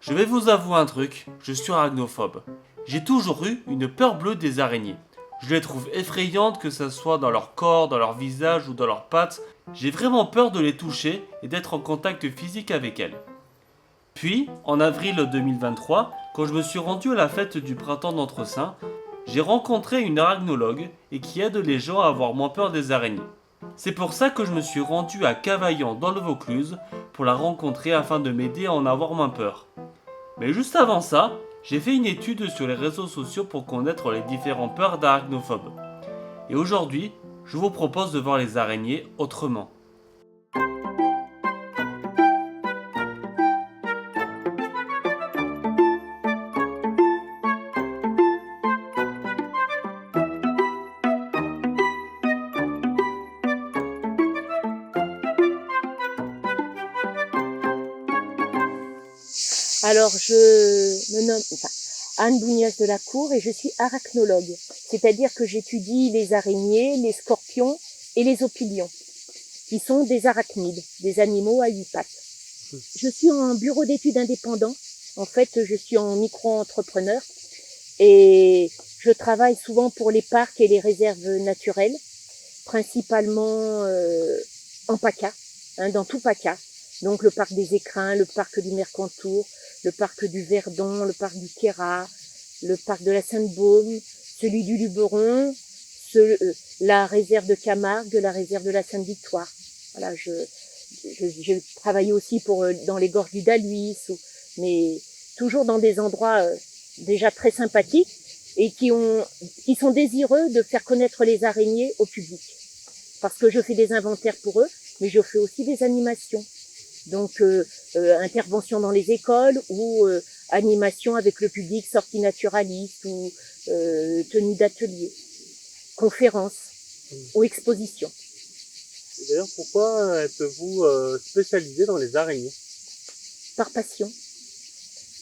Je vais vous avouer un truc, je suis arachnophobe. J'ai toujours eu une peur bleue des araignées. Je les trouve effrayantes, que ce soit dans leur corps, dans leur visage ou dans leurs pattes. J'ai vraiment peur de les toucher et d'être en contact physique avec elles. Puis, en avril 2023, quand je me suis rendu à la fête du printemps d'Entresaint, j'ai rencontré une arachnologue et qui aide les gens à avoir moins peur des araignées. C'est pour ça que je me suis rendu à Cavaillan dans le Vaucluse pour la rencontrer afin de m'aider à en avoir moins peur. Mais juste avant ça, j'ai fait une étude sur les réseaux sociaux pour connaître les différentes peurs d'arachnophobes. Et aujourd'hui, je vous propose de voir les araignées autrement. Alors, je me nomme Anne Bougnas de la Cour et je suis arachnologue. C'est-à-dire que j'étudie les araignées, les scorpions et les opilions, qui sont des arachnides, des animaux à 8 pattes. Je suis en bureau d'études indépendant. En fait, je suis en micro-entrepreneur et je travaille souvent pour les parcs et les réserves naturelles, principalement en PACA, dans tout PACA. Donc le parc des Écrins, le parc du Mercantour, le parc du Verdon, le parc du Queyras, le parc de la Sainte-Baume, celui du Luberon, la réserve de Camargue, la réserve de la Sainte-Victoire. Voilà, j'ai travaillé aussi dans les gorges du Daluis, mais toujours dans des endroits déjà très sympathiques et qui sont désireux de faire connaître les araignées au public. Parce que je fais des inventaires pour eux, mais je fais aussi des animations. Donc, intervention dans les écoles ou animation avec le public, sortie naturaliste ou tenue d'atelier, conférences ou expositions. D'ailleurs, pourquoi êtes-vous spécialisé dans les araignées? Par passion.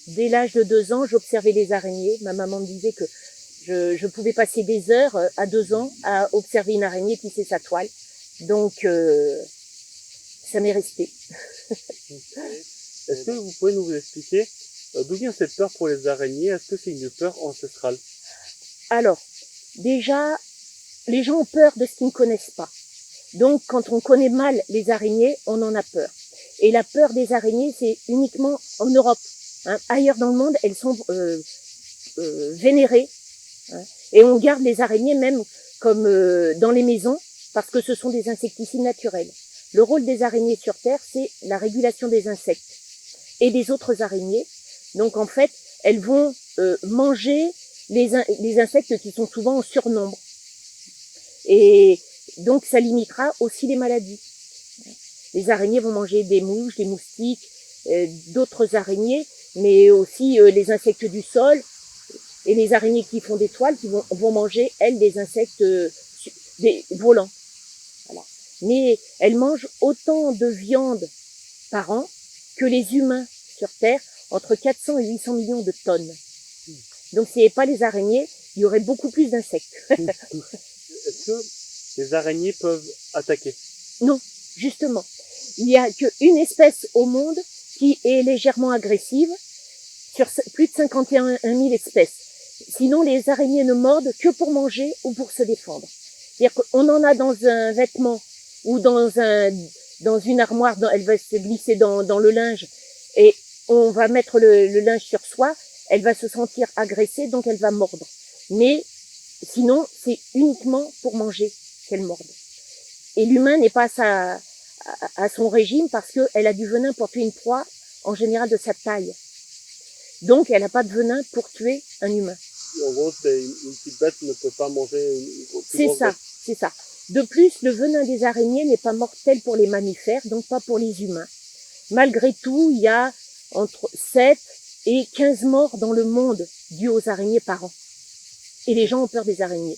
Dès l'âge de 2 ans, j'observais les araignées. Ma maman me disait que je pouvais passer des heures à 2 ans à observer une araignée tisser sa toile. Donc, ça m'est resté. Est-ce que vous pouvez nous expliquer d'où vient cette peur pour les araignées? Est-ce que c'est une peur ancestrale? Alors, déjà, les gens ont peur de ce qu'ils ne connaissent pas. Donc, quand on connaît mal les araignées, on en a peur. Et la peur des araignées, c'est uniquement en Europe. Ailleurs dans le monde, elles sont vénérées. Et on garde les araignées même comme dans les maisons, parce que ce sont des insecticides naturels. Le rôle des araignées sur Terre, c'est la régulation des insectes et des autres araignées. Donc, en fait, elles vont manger les insectes qui sont souvent en surnombre. Et donc, ça limitera aussi les maladies. Les araignées vont manger des mouches, des moustiques, d'autres araignées, mais aussi les insectes du sol et les araignées qui font des toiles qui vont manger, elles, des insectes des volants. Voilà. Mais elles mangent autant de viande par an que les humains sur Terre, entre 400 et 800 millions de tonnes. Donc, s'il n'y avait pas les araignées, il y aurait beaucoup plus d'insectes. Est-ce que les araignées peuvent attaquer? Non, justement. Il n'y a qu'une espèce au monde qui est légèrement agressive sur plus de 51 000 espèces. Sinon, les araignées ne mordent que pour manger ou pour se défendre. C'est-à-dire qu'on en a dans un vêtement ou dans une armoire, elle va se glisser dans le linge et on va mettre le linge sur soi, elle va se sentir agressée, donc elle va mordre. Mais sinon, c'est uniquement pour manger qu'elle morde. Et l'humain n'est pas à son régime parce qu'elle a du venin pour tuer une proie, en général de sa taille. Donc, elle n'a pas de venin pour tuer un humain. En gros, une petite bête ne peut pas manger une grosse bête. C'est ça. De plus, le venin des araignées n'est pas mortel pour les mammifères, donc pas pour les humains. Malgré tout, il y a entre 7 et 15 morts dans le monde dues aux araignées par an. Et les gens ont peur des araignées.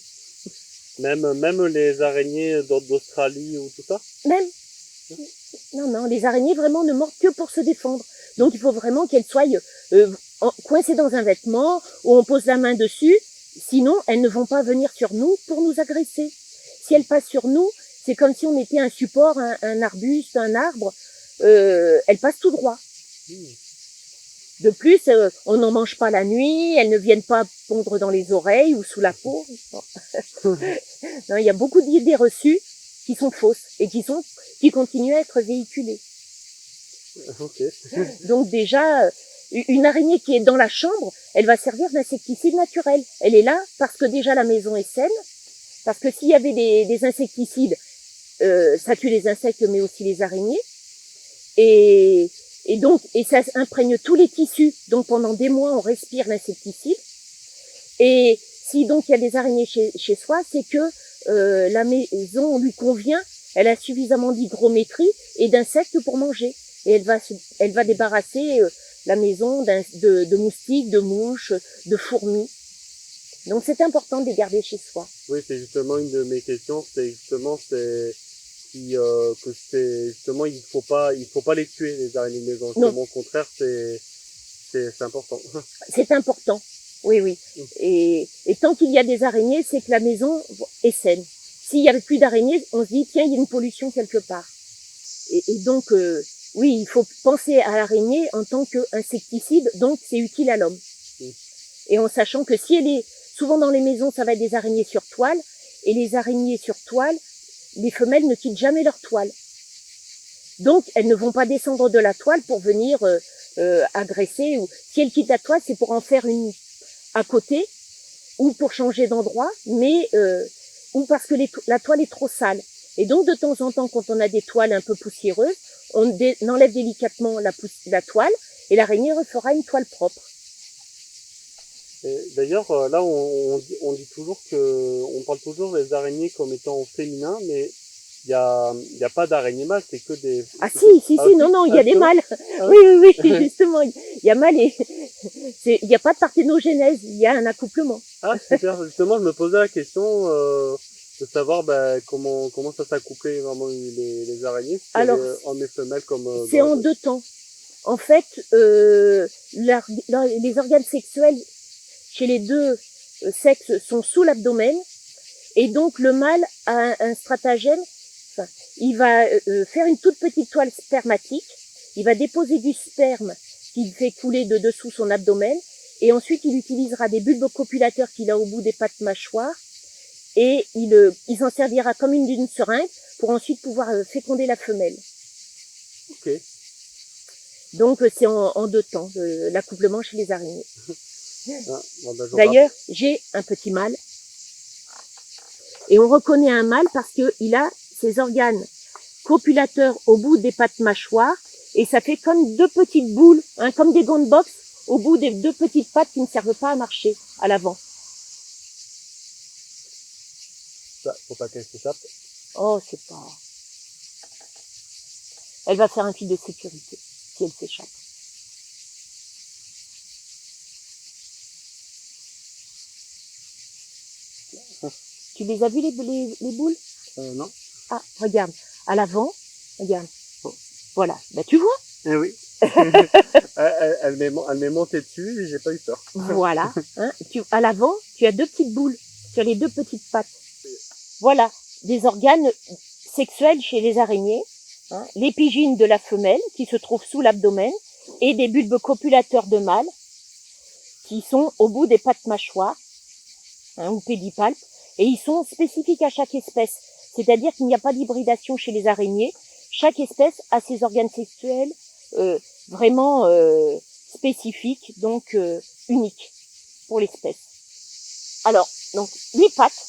Même les araignées d'Australie ou tout ça? Même. Non, les araignées vraiment ne mordent que pour se défendre. Donc il faut vraiment qu'elles soient coincées dans un vêtement où on pose la main dessus. Sinon, elles ne vont pas venir sur nous pour nous agresser. Si elles passent sur nous, c'est comme si on était un support, un arbuste, un arbre. Elles passent tout droit. De plus, on n'en mange pas la nuit, elles ne viennent pas pondre dans les oreilles ou sous la peau. Non, il y a beaucoup d'idées reçues qui sont fausses et qui continuent à être véhiculées. Ok. Donc déjà, une araignée qui est dans la chambre, elle va servir d'insecticide naturel. Elle est là parce que déjà la maison est saine, parce que s'il y avait des insecticides, ça tue les insectes mais aussi les araignées. Et ça imprègne tous les tissus. Donc pendant des mois, on respire l'insecticide. Et si donc il y a des araignées chez soi, c'est que la maison lui convient. Elle a suffisamment d'hygrométrie et d'insectes pour manger. Et elle va débarrasser la maison de moustiques, de mouches, de fourmis. Donc c'est important de les garder chez soi. Oui, c'est justement une de mes questions. C'est justement il faut pas les tuer, les araignées de maison. Justement, au contraire, c'est important. C'est important. Oui, oui. Et tant qu'il y a des araignées, c'est que la maison est saine. S'il y avait plus d'araignées, on se dit tiens, il y a une pollution quelque part. Et donc oui, il faut penser à l'araignée en tant qu'insecticide, donc c'est utile à l'homme. Et en sachant que si elle est souvent dans les maisons, ça va être des araignées sur toile, et les araignées sur toile, les femelles ne quittent jamais leur toile. Donc, elles ne vont pas descendre de la toile pour venir agresser. Ou si elles quittent la toile, c'est pour en faire une à côté, ou pour changer d'endroit, mais ou parce que la toile est trop sale. Et donc, de temps en temps, quand on a des toiles un peu poussiéreuses, on enlève délicatement la toile, et l'araignée refera une toile propre. D'ailleurs, là, on dit toujours on parle toujours des araignées comme étant féminins, mais il y a pas d'araignées mâles, c'est que des... Ah si, non, il y a des mâles. Ah, oui, justement, il y a mâles et il n'y a pas de parthénogenèse, il y a un accouplement. Ah, super, justement, je me posais la question de savoir comment ça s'accouplait vraiment les araignées. Alors, hommes et femelles comme... c'est en deux temps. En fait, les organes sexuels chez les deux sexes sont sous l'abdomen, et donc le mâle a un stratagème. Enfin, il va faire une toute petite toile spermatique, il va déposer du sperme qu'il fait couler de dessous son abdomen, et ensuite il utilisera des bulbes copulateurs qu'il a au bout des pattes mâchoires, et il s'en servira comme d'une seringue pour ensuite pouvoir féconder la femelle. Ok. Donc c'est en deux temps, l'accouplement chez les araignées. Ah, D'ailleurs, j'ai un petit mâle, et on reconnaît un mâle parce qu'il a ses organes copulateurs au bout des pattes mâchoires, et ça fait comme deux petites boules, comme des gants de boxe, au bout des deux petites pattes qui ne servent pas à marcher à l'avant. Ça, faut pas qu'elle s'échappe. Oh, c'est pas... Elle va faire un fil de sécurité si elle s'échappe. Tu les as vues les boules? Non. Ah, regarde, à l'avant, regarde. Oh, voilà, tu vois? Eh oui. Elle m'est montée dessus et j'ai pas eu peur. Voilà. À l'avant, tu as deux petites boules sur les deux petites pattes. Voilà, des organes sexuels chez les araignées. L'épigine de la femelle qui se trouve sous l'abdomen et des bulbes copulateurs de mâle qui sont au bout des pattes mâchoires ou pédipalpes. Et ils sont spécifiques à chaque espèce, c'est-à-dire qu'il n'y a pas d'hybridation chez les araignées. Chaque espèce a ses organes sexuels vraiment spécifiques, donc uniques pour l'espèce. Alors, donc 8 pattes,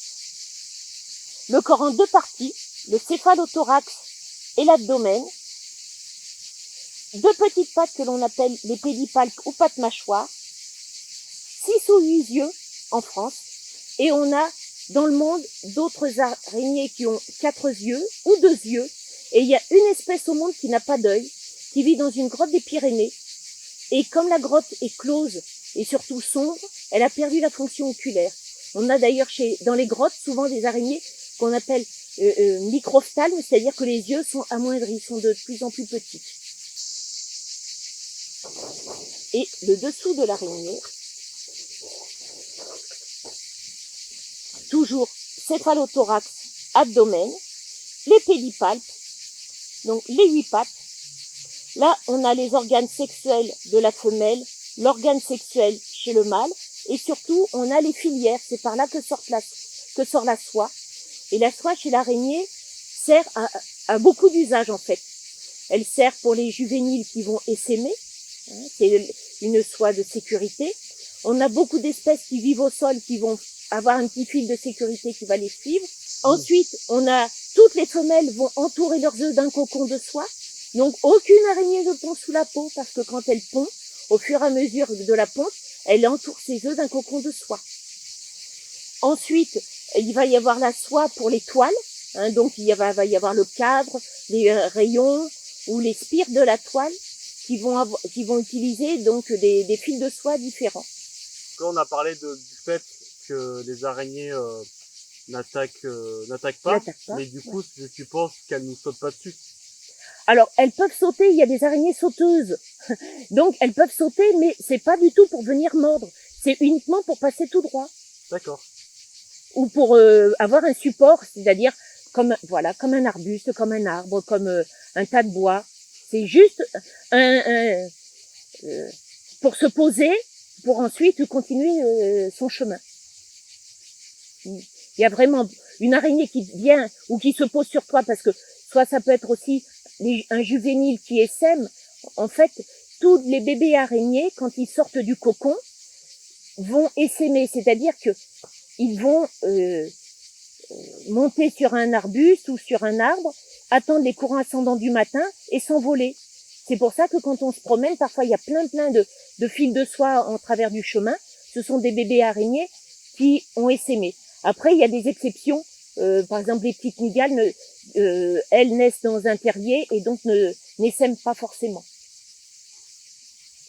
le corps en deux parties, le céphalothorax et l'abdomen, deux petites pattes que l'on appelle les pédipalpes ou pattes mâchoires, 6 ou 8 yeux en France, et on a dans le monde d'autres araignées qui ont 4 yeux ou 2 yeux, et il y a une espèce au monde qui n'a pas d'œil, qui vit dans une grotte des Pyrénées, et comme la grotte est close et surtout sombre, elle a perdu la fonction oculaire. On a d'ailleurs dans les grottes souvent des araignées qu'on appelle microphthalmes, c'est-à-dire que les yeux sont amoindris, sont de plus en plus petits. Et le dessous de l'araignée, toujours céphalothorax, abdomen, les pédipalpes, donc les 8 pattes. Là, on a les organes sexuels de la femelle l'organe sexuel chez le mâle, et surtout, on a les filières, c'est par là que sort la soie. Et la soie chez l'araignée sert à beaucoup d'usages en fait. Elle sert pour les juvéniles qui vont essaimer, hein, c'est une soie de sécurité. On a beaucoup d'espèces qui vivent au sol, qui vont avoir un petit fil de sécurité qui va les suivre. Ensuite, toutes les femelles vont entourer leurs œufs d'un cocon de soie. Donc, aucune araignée ne pond sous la peau, parce que quand elle pond, au fur et à mesure de la ponte, elle entoure ses œufs d'un cocon de soie. Ensuite, il va y avoir la soie pour les toiles. Hein, donc, va y avoir le cadre, les rayons ou les spires de la toile qui vont utiliser donc des fils de soie différents. Là, on a parlé du fait que les araignées n'attaquent pas, mais du coup, je suppose qu'elles ne nous sautent pas dessus. Alors, elles peuvent sauter, il y a des araignées sauteuses. Donc, elles peuvent sauter, mais c'est pas du tout pour venir mordre. C'est uniquement pour passer tout droit. D'accord. Ou pour avoir un support, c'est-à-dire comme un arbuste, comme un arbre, comme un tas de bois. C'est juste pour se poser, pour ensuite continuer son chemin. Il y a vraiment une araignée qui vient ou qui se pose sur toi, parce que soit ça peut être aussi un juvénile qui essaime. En fait, tous les bébés araignées, quand ils sortent du cocon, vont essaimer, c'est-à-dire que ils vont monter sur un arbuste ou sur un arbre, attendre les courants ascendants du matin et s'envoler. C'est pour ça que quand on se promène, parfois il y a plein de fils de soie en travers du chemin. Ce sont des bébés araignées qui ont essaimé. Après, il y a des exceptions. Par exemple, les petites mygales, elles naissent dans un terrier et donc n'essaiment pas forcément.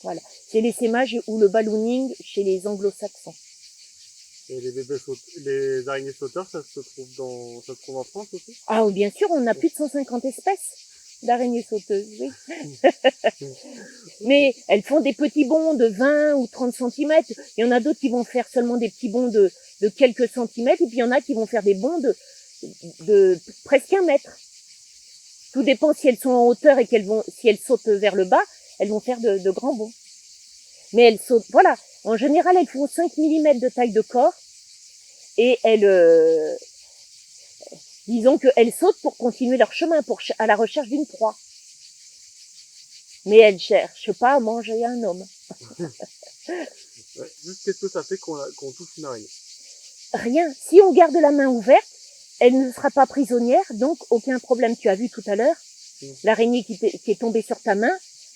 Voilà. C'est l'essaimage ou le ballooning chez les anglo-saxons. Et les araignées sauteurs, ça se trouve en France aussi? Ah oui, bien sûr, on a plus de 150 espèces d'araignées sauteuses, oui. Mais elles font des petits bonds de 20 ou 30 centimètres. Il y en a d'autres qui vont faire seulement des petits bonds de quelques centimètres, et puis il y en a qui vont faire des bonds de presque 1 mètre. Tout dépend si elles sont en hauteur et si elles sautent vers le bas, elles vont faire de grands bonds. Mais elles sautent, voilà. En général, elles font 5 mm de taille de corps, et disons qu'elles sautent pour continuer leur chemin, à la recherche d'une proie. Mais elles cherchent pas à manger un homme. Ouais. Juste, qu'est-ce que ça fait qu'on touche une araignée? Rien. Si on garde la main ouverte, elle ne sera pas prisonnière, donc aucun problème. Tu as vu tout à l'heure, l'araignée qui est tombée sur ta main,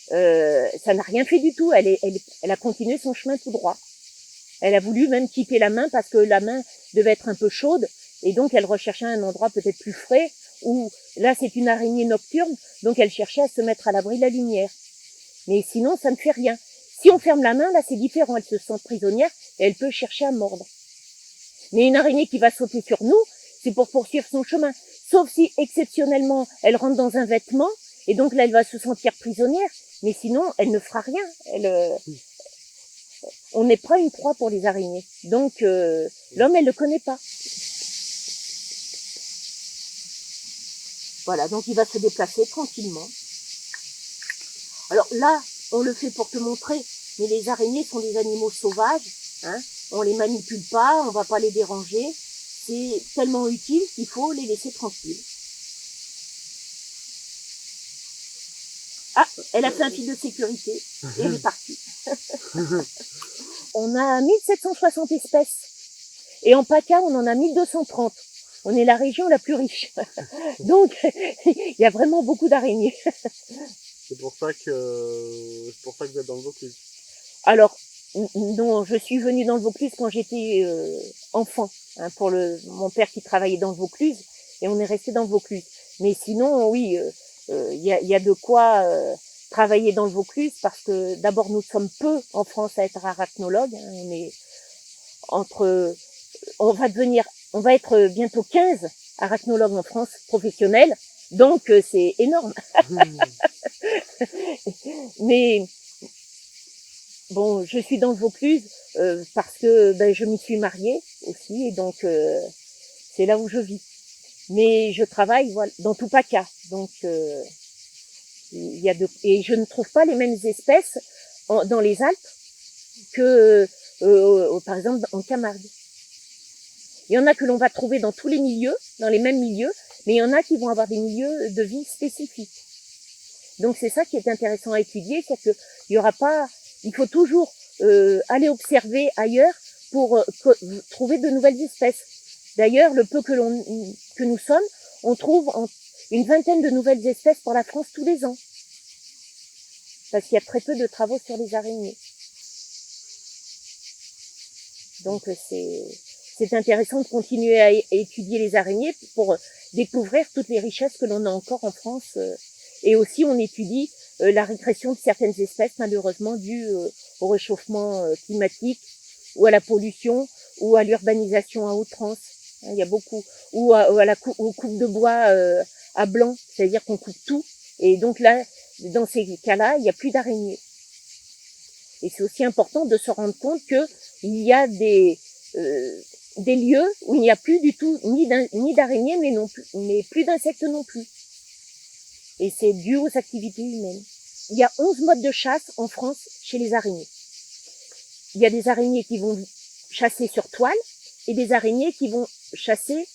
ça n'a rien fait du tout. Elle a continué son chemin tout droit. Elle a voulu même quitter la main parce que la main devait être un peu chaude, et donc elle recherchait un endroit peut-être plus frais, où là c'est une araignée nocturne, donc elle cherchait à se mettre à l'abri de la lumière. Mais sinon, ça ne fait rien. Si on ferme la main, là c'est différent, elle se sent prisonnière et elle peut chercher à mordre. Mais une araignée qui va sauter sur nous, c'est pour poursuivre son chemin. Sauf si exceptionnellement elle rentre dans un vêtement, et donc là elle va se sentir prisonnière, mais sinon elle ne fera rien. On n'est pas une proie pour les araignées. Donc l'homme, elle le connaît pas. Voilà, donc il va se déplacer tranquillement. Alors là, on le fait pour te montrer, mais les araignées sont des animaux sauvages, hein. On les manipule pas, on va pas les déranger. C'est tellement utile qu'il faut les laisser tranquilles. Ah, elle a fait un fil de sécurité et elle est partie. On a 1760 espèces. Et en PACA, on en a 1230. On est la région la plus riche. Donc, il y a vraiment beaucoup d'araignées. C'est pour ça que vous êtes dans le Vaucluse. Alors, non, je suis venue dans le Vaucluse quand j'étais enfant, hein, pour mon père qui travaillait dans le Vaucluse, et on est resté dans le Vaucluse. Mais sinon, oui, y a de quoi travailler dans le Vaucluse, parce que d'abord nous sommes peu en France à être arachnologues. Hein, on va être bientôt 15 arachnologues en France professionnels, donc c'est énorme. Mais bon, je suis dans le Vaucluse parce que je m'y suis mariée aussi, et donc c'est là où je vis. Mais je travaille dans tout PACA, donc et je ne trouve pas les mêmes espèces dans les Alpes que, par exemple, en Camargue. Il y en a que l'on va trouver dans tous les milieux, dans les mêmes milieux, mais il y en a qui vont avoir des milieux de vie spécifiques. Donc c'est ça qui est intéressant à étudier, c'est que il y aura pas, il faut toujours aller observer ailleurs pour trouver de nouvelles espèces. D'ailleurs, le peu que nous sommes, on trouve une vingtaine de nouvelles espèces pour la France tous les ans, parce qu'il y a très peu de travaux sur les araignées. Donc c'est intéressant de continuer à étudier les araignées pour découvrir toutes les richesses que l'on a encore en France. Et aussi, on étudie la régression de certaines espèces, malheureusement, dues au réchauffement climatique, ou à la pollution, ou à l'urbanisation à outrance. Il y a beaucoup. Ou aux coupes de bois à blanc, c'est-à-dire qu'on coupe tout. Et donc là, dans ces cas-là, il n'y a plus d'araignées. Et c'est aussi important de se rendre compte qu'il y a des lieux où il n'y a plus du tout ni d'araignées, mais plus d'insectes non plus. Et c'est dû aux activités humaines. Il y a 11 modes de chasse en France chez les araignées. Il y a des araignées qui vont chasser sur toile et des araignées qui vont chasser,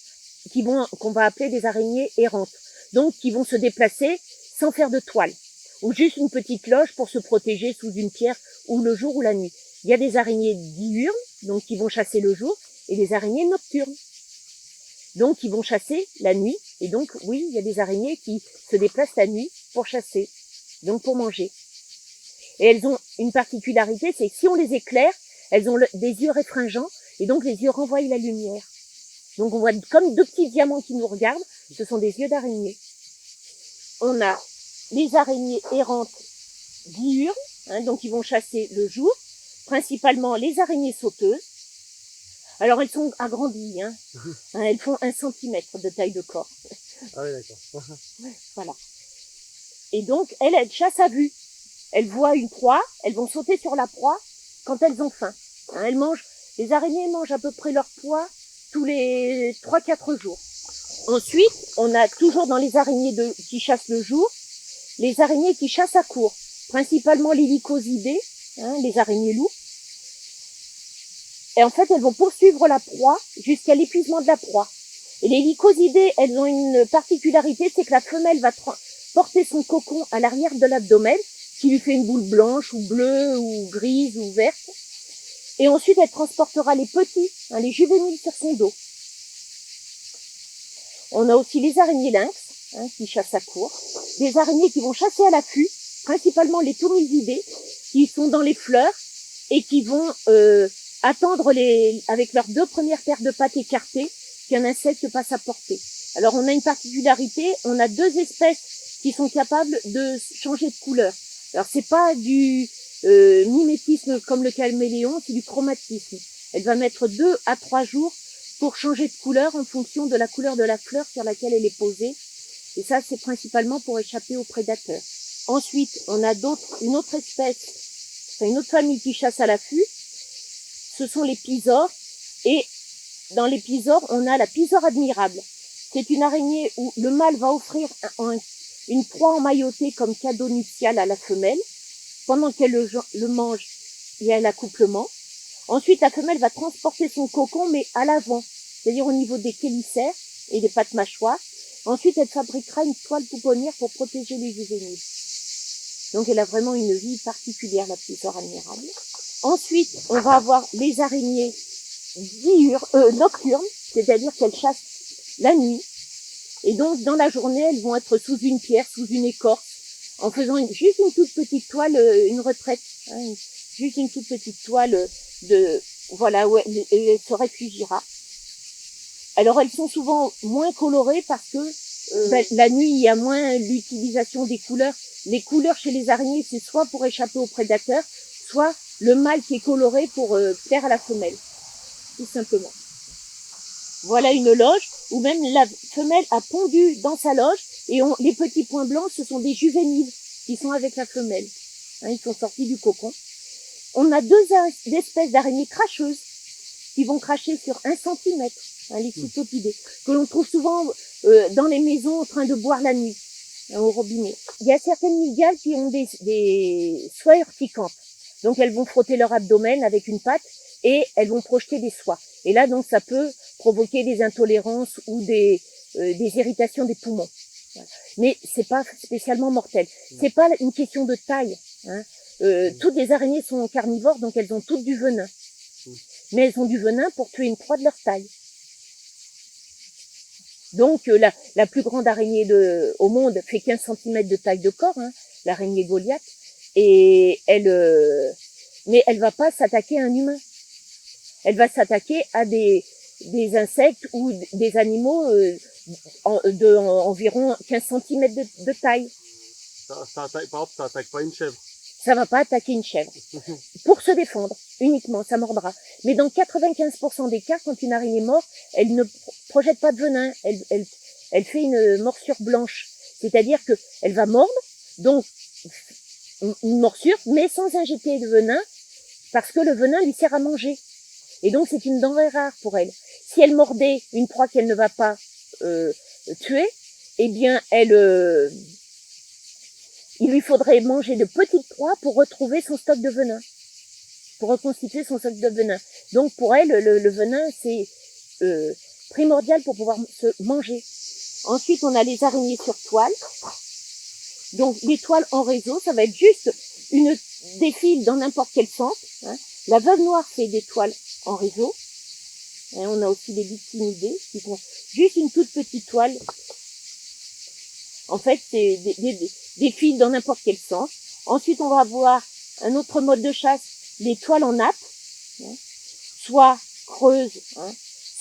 qu'on va appeler des araignées errantes. Donc, qui vont se déplacer sans faire de toile. Ou juste une petite loge pour se protéger sous une pierre ou le jour ou la nuit. Il y a des araignées diurnes, donc qui vont chasser le jour, et des araignées nocturnes, donc qui vont chasser la nuit. Et donc, oui, il y a des araignées qui se déplacent la nuit pour chasser, donc pour manger. Et elles ont une particularité, c'est que si on les éclaire, elles ont des yeux réfringents, et donc les yeux renvoient la lumière. Donc on voit comme deux petits diamants qui nous regardent, ce sont des yeux d'araignée. On a les araignées errantes diurnes, donc ils vont chasser le jour, principalement les araignées sauteuses. Alors elles sont agrandies, elles font 1 centimètre de taille de corps. Ah oui, d'accord. Voilà. Et donc elles chassent à vue. Elles voient une proie, elles vont sauter sur la proie quand elles ont faim. Les araignées mangent à peu près leur poids tous les 3-4 jours. Ensuite, on a toujours dans les araignées qui chassent le jour, les araignées qui chassent à court, principalement les lycosidés, les araignées loups. Et en fait, elles vont poursuivre la proie jusqu'à l'épuisement de la proie. Et les lycosidés, elles ont une particularité, c'est que la femelle va porter son cocon à l'arrière de l'abdomen, qui lui fait une boule blanche ou bleue ou grise ou verte. Et ensuite, elle transportera les petits, les juvéniles sur son dos. On a aussi les araignées lynx, qui chassent à court. Des araignées qui vont chasser à l'affût, principalement les thomysidés, qui sont dans les fleurs et qui vont attendre avec leurs 2 premières paires de pattes écartées qu'un insecte passe à portée. Alors on a une particularité, on a 2 espèces qui sont capables de changer de couleur. Alors c'est pas du mimétisme comme le caméléon, c'est du chromatisme. Elle va mettre 2 à 3 jours pour changer de couleur en fonction de la couleur de la fleur sur laquelle elle est posée. Et ça, c'est principalement pour échapper aux prédateurs. Ensuite, on a une autre espèce, une autre famille qui chasse à l'affût. Ce sont les pisors. Et dans les pisors, on a la pisore admirable. C'est une araignée où le mâle va offrir une proie emmaillotée comme cadeau nuptial à la femelle. Pendant qu'elle le mange, il y a l'accouplement. Ensuite, la femelle va transporter son cocon, mais à l'avant, c'est-à-dire au niveau des chélicères et des pattes mâchoires. Ensuite, elle fabriquera une toile pouponnière pour protéger les juvéniles. Donc, elle a vraiment une vie particulière, la pisore admirable. Ensuite, on va avoir les araignées nocturnes, c'est-à-dire qu'elles chassent la nuit. Et donc, dans la journée, elles vont être sous une pierre, sous une écorce, en faisant juste une toute petite toile, une retraite, juste une toute petite toile où elle se réfugiera. Alors, elles sont souvent moins colorées parce que la nuit, il y a moins l'utilisation des couleurs. Les couleurs chez les araignées, c'est soit pour échapper aux prédateurs, soit le mâle qui est coloré pour plaire à la femelle, tout simplement. Voilà une loge où même la femelle a pondu dans sa loge et les petits points blancs, ce sont des juvéniles qui sont avec la femelle. Ils sont sortis du cocon. On a 2 espèces d'araignées cracheuses qui vont cracher sur 1 centimètre, les cytopidés, que l'on trouve souvent dans les maisons en train de boire la nuit, au robinet. Il y a certaines mygales qui ont des soies urticantes. Donc elles vont frotter leur abdomen avec une patte et elles vont projeter des soies. Et là donc ça peut provoquer des intolérances ou des irritations des poumons. Voilà. Mais c'est pas spécialement mortel. C'est pas une question de taille. Hein. Toutes les araignées sont carnivores, donc elles ont toutes du venin. Mais elles ont du venin pour tuer une proie de leur taille. Donc la plus grande araignée au monde fait 15 cm de taille de corps, hein, l'araignée Goliath, et mais elle va pas s'attaquer à un humain. Elle va s'attaquer à des insectes ou des animaux environ 15 cm de taille. Par exemple, ça attaque pas une chèvre. Ça va pas attaquer une chèvre. Pour se défendre, uniquement, ça mordra. Mais dans 95% des cas, quand une araignée mord, elle ne projette pas de venin. Elle fait une morsure blanche. C'est-à-dire que elle va mordre, donc une morsure, mais sans injecter de venin, parce que le venin lui sert à manger. Et donc c'est une denrée rare pour elle. Si elle mordait une proie qu'elle ne va pas tuer, eh bien il lui faudrait manger de petites proies pour retrouver son stock de venin, pour reconstituer son stock de venin. Donc pour elle, le venin, c'est primordial pour pouvoir se manger. Ensuite, on a les araignées sur toile. Donc les toiles en réseau, ça va être juste des fils dans n'importe quel sens. Hein. La veuve noire fait des toiles en réseau. Et on a aussi des Lyctinidés qui font juste une toute petite toile. En fait, c'est des fils dans n'importe quel sens. Ensuite, on va avoir un autre mode de chasse, les toiles en nappe, hein, soit creuses, hein,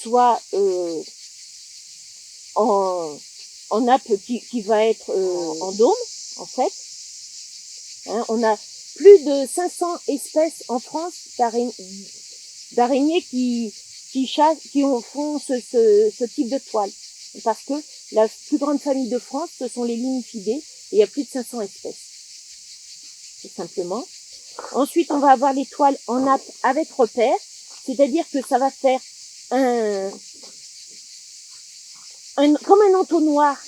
soit en nappe qui va être en dôme, en fait. Hein, on a plus de 500 espèces en France d'araignées qui font ce type de toile. Parce que la plus grande famille de France, ce sont les Lignifidés, et il y a plus de 500 espèces. Tout simplement. Ensuite, on va avoir les toiles en nappe avec repère, c'est-à-dire que ça va faire comme un entonnoir.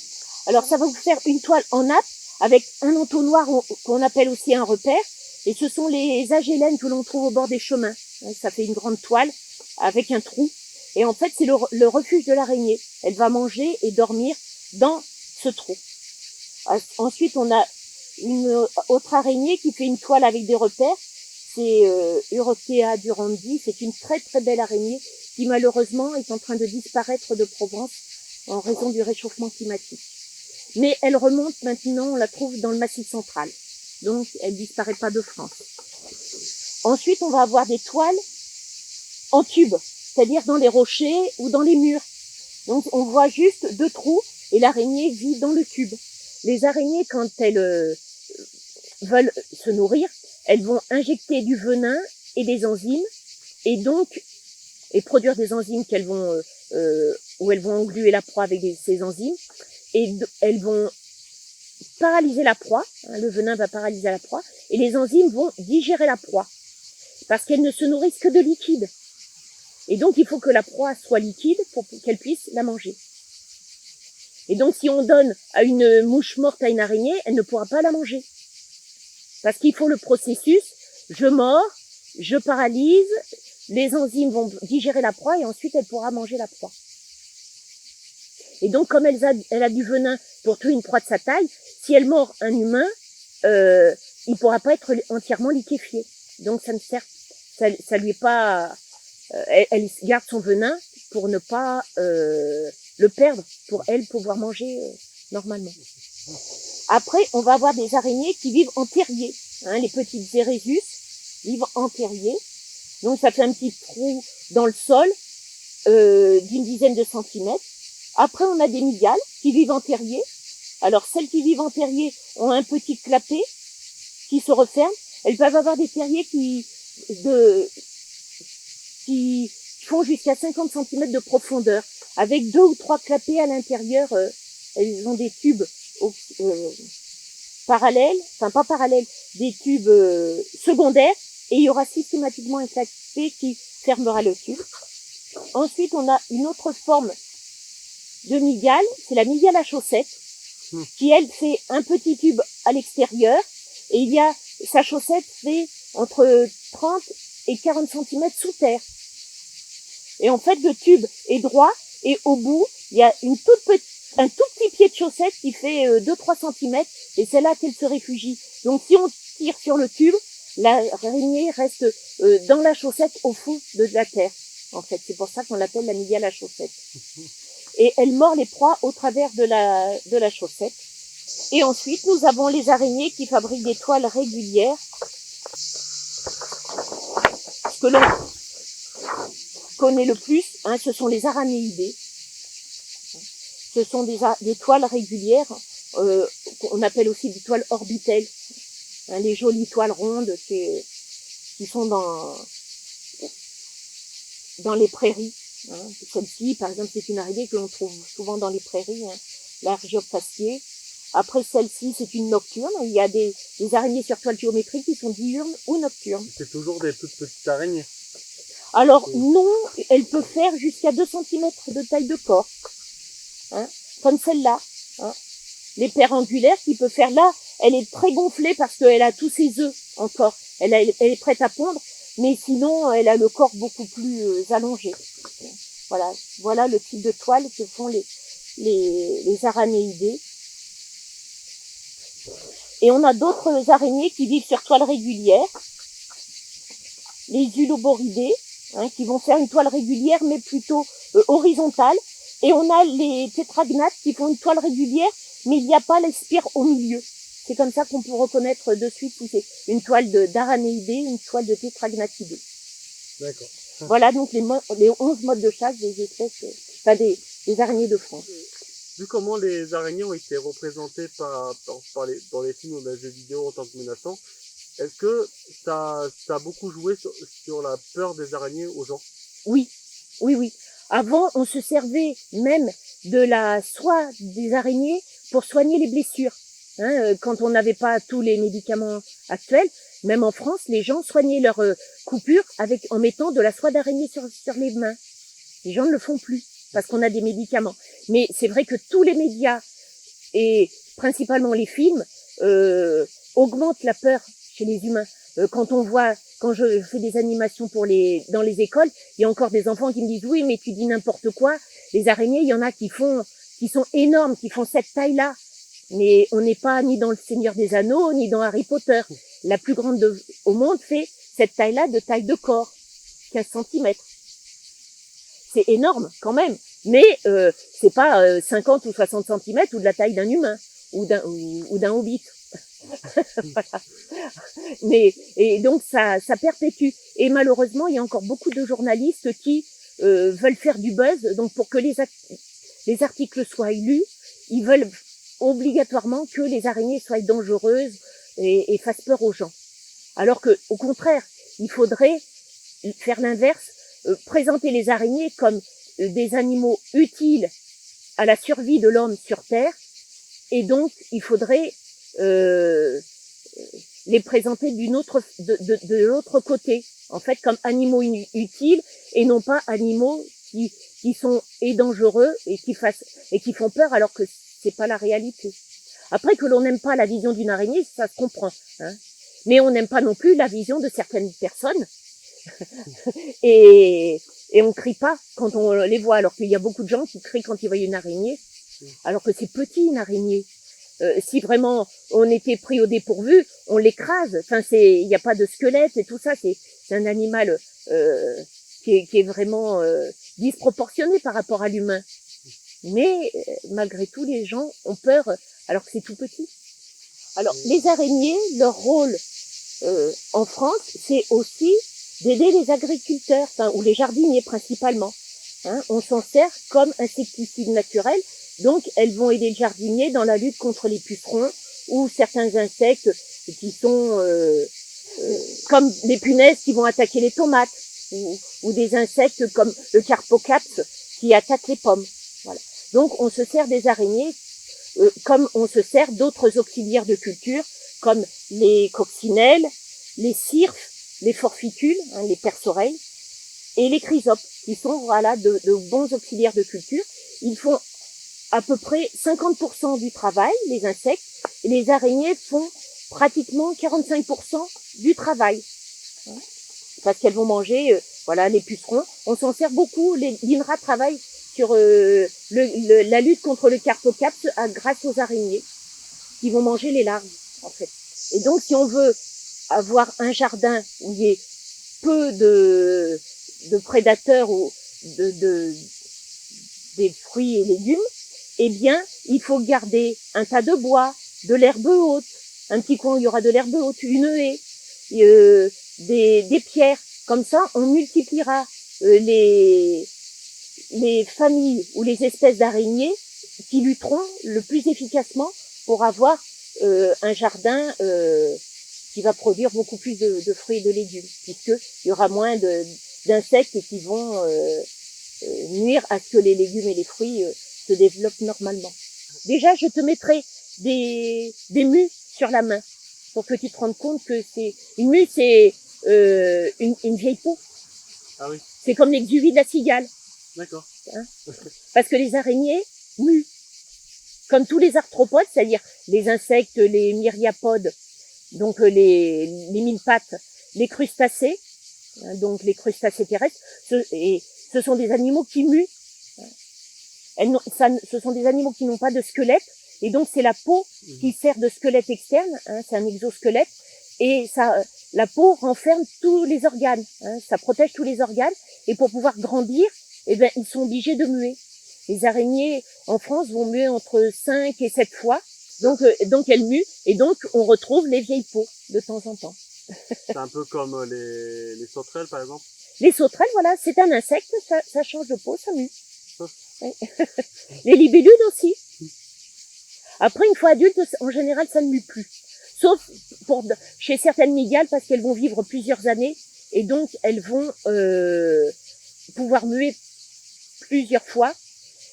Alors, ça va vous faire une toile en nappe avec un entonnoir qu'on appelle aussi un repère, et ce sont les agélènes que l'on trouve au bord des chemins. Ça fait une grande toile avec un trou. Et en fait, c'est le refuge de l'araignée. Elle va manger et dormir dans ce trou. Ensuite, on a une autre araignée qui fait une toile avec des repères. C'est Urothea durandi. C'est une très très belle araignée qui malheureusement est en train de disparaître de Provence en raison du réchauffement climatique. Mais elle remonte maintenant, on la trouve dans le Massif central. Donc, elle disparaît pas de France. Ensuite, on va avoir des toiles en tube, c'est-à-dire dans les rochers ou dans les murs. Donc on voit juste 2 trous et l'araignée vit dans le tube. Les araignées, quand elles veulent se nourrir, elles vont injecter du venin et des enzymes et produire des enzymes où elles vont engluer la proie avec ces enzymes et elles vont paralyser la proie. Hein, le venin va paralyser la proie et les enzymes vont digérer la proie parce qu'elles ne se nourrissent que de liquide. Et donc, il faut que la proie soit liquide pour qu'elle puisse la manger. Et donc, si on donne à une mouche morte à une araignée, elle ne pourra pas la manger. Parce qu'il faut le processus, je mords, je paralyse, les enzymes vont digérer la proie et ensuite elle pourra manger la proie. Et donc, comme elle a du venin pour tuer une proie de sa taille, si elle mord un humain, il ne pourra pas être entièrement liquéfié. Donc, ça lui est pas... elle garde son venin pour ne pas le perdre, pour elle pouvoir manger normalement. Après, on va avoir des araignées qui vivent en terrier. Hein, les petites Eresus vivent en terrier. Donc ça fait un petit trou dans le sol d'une dizaine de centimètres. Après, on a des mygales qui vivent en terrier. Alors celles qui vivent en terrier ont un petit clapet qui se referme. Elles peuvent avoir des terriers qui font jusqu'à 50 cm de profondeur, avec 2 ou 3 clapets à l'intérieur. Elles ont des tubes parallèles, enfin pas parallèles, des tubes secondaires, et il y aura systématiquement un clapet qui fermera le tube. Ensuite, on a une autre forme de mygale, c'est la mygale à chaussettes, qui elle fait un petit tube à l'extérieur, et sa chaussette fait entre 30 et 40 cm sous terre. Et en fait, le tube est droit et au bout, il y a un tout petit pied de chaussette qui fait 2-3 cm et c'est là qu'elle se réfugie. Donc si on tire sur le tube, l'araignée reste dans la chaussette au fond de la terre. En fait, c'est pour ça qu'on l'appelle l'amidia à la chaussette. Et elle mord les proies au travers de la chaussette. Et ensuite, nous avons les araignées qui fabriquent des toiles régulières. Ce que l'on connaît le plus, ce sont les aranéidés. Ce sont des toiles régulières, qu'on appelle aussi des toiles orbitelles. Les jolies toiles rondes qui sont dans les prairies. Celle-ci, par exemple, c'est une araignée que l'on trouve souvent dans les prairies, l'Argiophacier. Après, celle-ci, c'est une nocturne. Il y a des araignées sur toile géométrique qui sont diurnes ou nocturnes. C'est toujours des toutes petites araignées. Alors, non, elle peut faire jusqu'à 2 cm de taille de corps. Comme celle-là. Les pérangulaires qui peut faire là, elle est très gonflée parce qu'elle a tous ses œufs encore. Elle est prête à pondre, mais sinon, elle a le corps beaucoup plus allongé. Voilà le type de toile que font les aranéidés. Et on a d'autres araignées qui vivent sur toile régulière. Les uloboridés, qui vont faire une toile régulière, mais plutôt horizontale. Et on a les tétragnates qui font une toile régulière, mais il n'y a pas l'espire au milieu. C'est comme ça qu'on peut reconnaître de suite si c'est une toile d'aranéidés, une toile de tétragnatidés. D'accord. Voilà donc les 11 modes de chasse des espèces, des araignées de France. Vu comment les araignées ont été représentées dans les films ou dans les jeux vidéo en tant que menaçants, est-ce que ça a beaucoup joué sur la peur des araignées aux gens? Oui. Avant, on se servait même de la soie des araignées pour soigner les blessures. Quand on n'avait pas tous les médicaments actuels, même en France, les gens soignaient leurs coupures en mettant de la soie d'araignée sur les mains. Les gens ne le font plus parce qu'on a des médicaments. Mais c'est vrai que tous les médias et principalement les films augmentent la peur chez les humains. Quand je fais des animations dans les écoles, il y a encore des enfants qui me disent oui, mais tu dis n'importe quoi. Les araignées, il y en a qui sont énormes, qui font cette taille-là. Mais on n'est pas ni dans le Seigneur des Anneaux, ni dans Harry Potter. La plus grande au monde fait cette taille-là de taille de corps, 15 cm. C'est énorme quand même, mais c'est pas 50 ou 60 cm ou de la taille d'un humain ou d'un hobbit. Voilà. Et donc ça perpétue. Et malheureusement, il y a encore beaucoup de journalistes qui veulent faire du buzz. Donc pour que les articles soient lus, ils veulent obligatoirement que les araignées soient dangereuses et fassent peur aux gens. Alors que, au contraire, il faudrait faire l'inverse, présenter les araignées comme des animaux utiles à la survie de l'homme sur Terre, et donc il faudrait les présenter de l'autre côté, en fait, comme animaux utiles et non pas animaux qui sont dangereux et qui font peur alors que c'est pas la réalité. Après, que l'on n'aime pas la vision d'une araignée, ça se comprend, mais on n'aime pas non plus la vision de certaines personnes et on crie pas quand on les voit, alors qu'il y a beaucoup de gens qui crient quand ils voient une araignée, alors que c'est petit une araignée. Si vraiment on était pris au dépourvu, on l'écrase. Enfin, il n'y a pas de squelette et tout ça. C'est un animal qui est vraiment disproportionné par rapport à l'humain. Mais malgré tout, les gens ont peur alors que c'est tout petit. Alors, les araignées, leur rôle en France, c'est aussi d'aider les agriculteurs, ou les jardiniers principalement. On s'en sert comme insecticide naturel. Donc, elles vont aider le jardinier dans la lutte contre les pucerons ou certains insectes qui sont comme les punaises qui vont attaquer les tomates ou des insectes comme le carpocaps qui attaquent les pommes. Voilà. Donc, on se sert des araignées comme on se sert d'autres auxiliaires de culture comme les coccinelles, les cirphes, les forficules, les perce-oreilles et les chrysopes qui sont de bons auxiliaires de culture. Ils font à peu près 50% du travail, les insectes, et les araignées font pratiquement 45% du travail. Parce qu'elles vont manger, voilà, les pucerons. On s'en sert beaucoup. L'INRA travaille sur la lutte contre le carpocaps grâce aux araignées qui vont manger les larves, en fait. Et donc, si on veut avoir un jardin où il y ait peu de prédateurs ou des fruits et légumes, eh bien, il faut garder un tas de bois, de l'herbe haute, un petit coin où il y aura de l'herbe haute, une haie, des pierres. Comme ça, on multipliera les familles ou les espèces d'araignées qui lutteront le plus efficacement pour avoir un jardin qui va produire beaucoup plus de fruits et de légumes, puisqu'il y aura moins d'insectes qui vont nuire à ce que les légumes et les fruits se développent normalement. Déjà, je te mettrai des mues sur la main pour que tu te rendes compte que c'est une mue, c'est une vieille peau. Ah oui, C'est comme l'exuvie de la cigale, d'accord. hein, parce que les araignées muent, comme tous les arthropodes, c'est-à-dire les insectes, les myriapodes, donc les mille pattes, les crustacés, hein, donc les crustacés terrestres, ce sont des animaux qui muent. Ce sont des animaux qui n'ont pas de squelette, et donc c'est la peau qui sert de squelette externe, hein, c'est un exosquelette, et la peau renferme tous les organes, hein, ça protège tous les organes, et pour pouvoir grandir, eh ben, ils sont obligés de muer. Les araignées en France vont muer entre 5 et 7 fois, donc elles muent, et donc on retrouve les vieilles peaux de temps en temps. C'est un peu comme les sauterelles, par exemple. Les sauterelles, voilà, c'est un insecte, ça change de peau, ça mue. Oui. Les libellules aussi. Après, une fois adultes, en général, ça ne mue plus. Sauf chez certaines mygales, parce qu'elles vont vivre plusieurs années, et donc elles vont pouvoir muer plusieurs fois.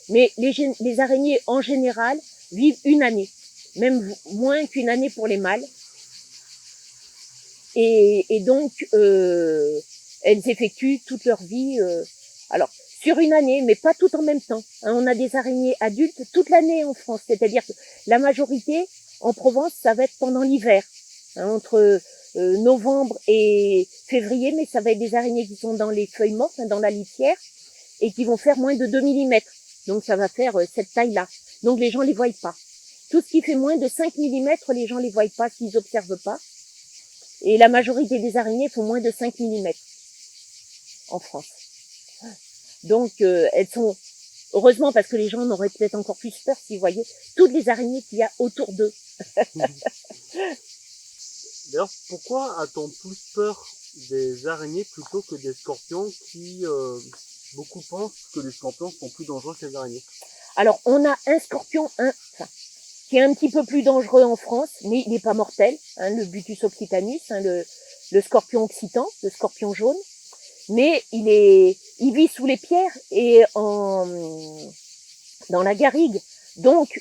Mais les araignées, en général, vivent une année, même moins qu'une année pour les mâles. Et donc, elles effectuent toute leur vie, alors sur une année, mais pas tout en même temps. Hein, on a des araignées adultes toute l'année en France, c'est-à-dire que la majorité en Provence, ça va être pendant l'hiver, hein, entre novembre et février, mais ça va être des araignées qui sont dans les feuilles mortes, hein, dans la litière, et qui vont faire moins de 2 mm. Donc ça va faire cette taille-là. Donc les gens les voient pas. Tout ce qui fait moins de 5 mm, les gens les voient pas s'ils observent pas. Et la majorité des araignées font moins de 5 mm en France. Donc elles sont, heureusement, parce que les gens en auraient peut-être encore plus peur s'ils voyaient toutes les araignées qu'il y a autour d'eux. D'ailleurs, pourquoi a-t-on plus peur des araignées plutôt que des scorpions qui, beaucoup pensent que les scorpions sont plus dangereux que les araignées? Alors, on a un scorpion, qui est un petit peu plus dangereux en France, mais il n'est pas mortel, hein, le Butus occitanus, hein, le scorpion occitan, le scorpion jaune. Mais il vit sous les pierres et dans la garrigue. Donc,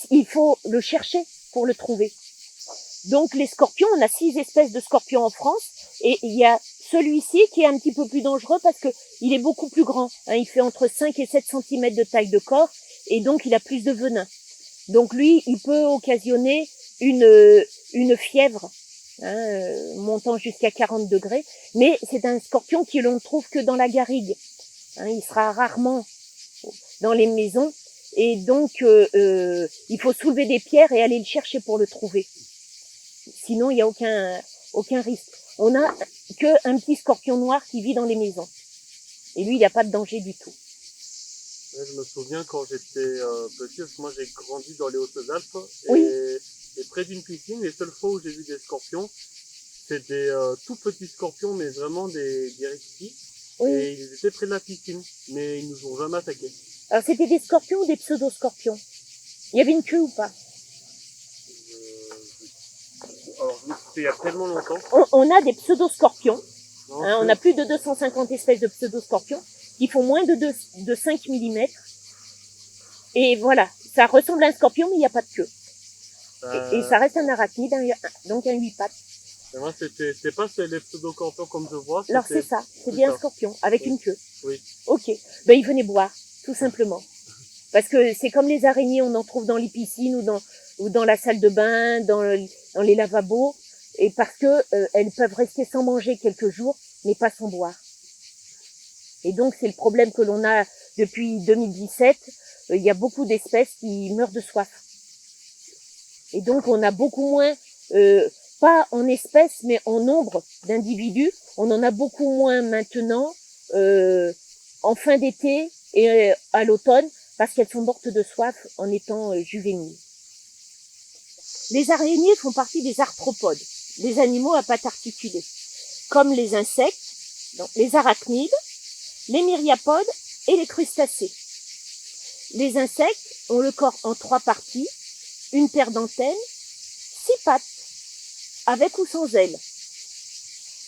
il faut le chercher pour le trouver. Donc, les scorpions, on a 6 espèces de scorpions en France, et il y a celui-ci qui est un petit peu plus dangereux parce que il est beaucoup plus grand. Hein, il fait entre 5 et 7 cm de taille de corps, et donc il a plus de venin. Donc lui, il peut occasionner une fièvre, hein, montant jusqu'à 40 degrés, mais c'est un scorpion qui l'on trouve que dans la garrigue. Hein, il sera rarement dans les maisons, et donc il faut soulever des pierres et aller le chercher pour le trouver. Sinon, il n'y a aucun risque. On a que un petit scorpion noir qui vit dans les maisons, et lui, il n'y a pas de danger du tout. Ouais, je me souviens quand j'étais petit, parce que moi j'ai grandi dans les Hautes-Alpes, Oui. et près d'une piscine, les seules fois où j'ai vu des scorpions, c'est des tout petits scorpions, mais vraiment des rictus, Oui. et ils étaient près de la piscine, mais ils nous ont jamais attaqués. Alors, c'était des scorpions ou des pseudo-scorpions? Il y avait une queue ou pas? Alors, c'était il y a tellement longtemps. On a des pseudo-scorpions. Non, Hein, on a plus de 250 espèces de pseudo-scorpions qui font moins de 5 mm. Et voilà, ça ressemble à un scorpion, mais il n'y a pas de queue. Et ça reste un arachnide, donc un 8 pattes. Moi, c'était pas les pseudo-scorpions comme je vois. Alors c'est ça, c'est bien un scorpion, avec Oui. une queue. Oui. Ok, ben il venait boire, tout simplement. Parce que c'est comme les araignées, on en trouve dans les piscines ou dans la salle de bain, dans dans les lavabos, et parce que elles peuvent rester sans manger quelques jours, mais pas sans boire. Et donc c'est le problème que l'on a depuis 2017. Il y a beaucoup d'espèces qui meurent de soif. Et donc on a beaucoup moins, pas en espèces, mais en nombre d'individus. On en a beaucoup moins maintenant en fin d'été et à l'automne, parce qu'elles sont mortes de soif en étant juvéniles. Les araignées font partie des arthropodes, des animaux à pattes articulées, comme les insectes, donc les arachnides, les myriapodes et les crustacés. Les insectes ont le corps en 3 parties, une paire d'antennes, 6 pattes, avec ou sans ailes.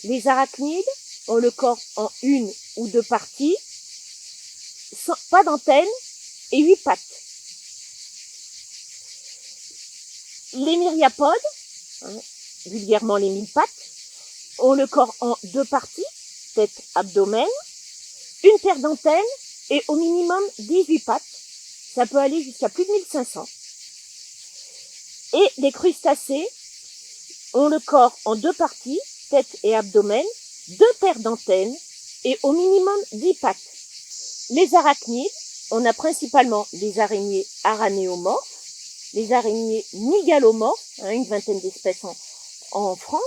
Les arachnides ont le corps en 1 ou 2 parties, pas d'antennes et 8 pattes. Les myriapodes, vulgairement les 1000 pattes, ont le corps en 2 parties, tête, abdomen, une paire d'antennes et au minimum 18 pattes. Ça peut aller jusqu'à plus de 1500. Et les crustacés ont le corps en 2 parties, tête et abdomen, 2 paires d'antennes et au minimum 10 pattes. Les arachnides, on a principalement les araignées aranéomorphes, les araignées mygalomorphes, une vingtaine d'espèces en France